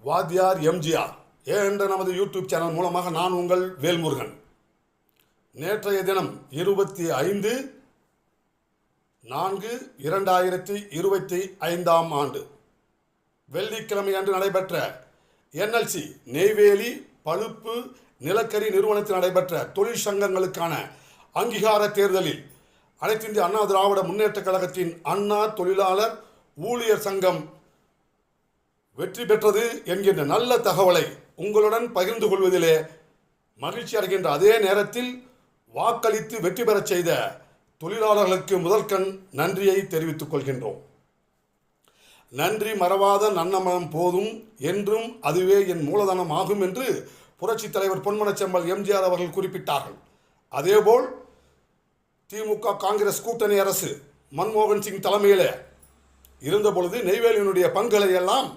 வாத்தியார் எம்ஜிஆர் என்ற நமது யூடியூப் சேனல் மூலமாக நான் உங்கள் வேல்முருகன். நேற்றைய தினம் 25/4/2025 வெள்ளிக்கிழமை அன்று நடைபெற்ற NLC நெய்வேலி பழுப்பு நிலக்கரி நிறுவனத்தில் நடைபெற்ற தொழிற்சங்கங்களுக்கான அங்கீகார தேர்தலில் அனைத்து இந்திய அண்ணா திராவிட முன்னேற்றக் கழகத்தின் அண்ணா தொழிலாளர் ஊழியர் சங்கம் வெற்றி பெற்றது என்கின்ற நல்ல தகவலை உங்களுடன் பகிர்ந்து கொள்வதிலே மகிழ்ச்சி அடைகின்ற அதே நேரத்தில் வாக்களித்து வெற்றி பெறச் செய்த தொழிலாளர்களுக்கு முதற்கண் நன்றியை தெரிவித்துக் கொள்கின்றோம். நன்றி மறவாத நன்னமனம் போதும் என்றும் அதுவே என் மூலதனம் ஆகும் என்று புரட்சித் தலைவர் பொன்மனச்செம்மல் எம்ஜிஆர் அவர்கள் குறிப்பிட்டார்கள். அதேபோல் திமுக காங்கிரஸ் கூட்டணி அரசு மன்மோகன் சிங் தலைமையில் இருந்தபொழுது நெய்வேலியினுடைய பங்குகளை எல்லாம்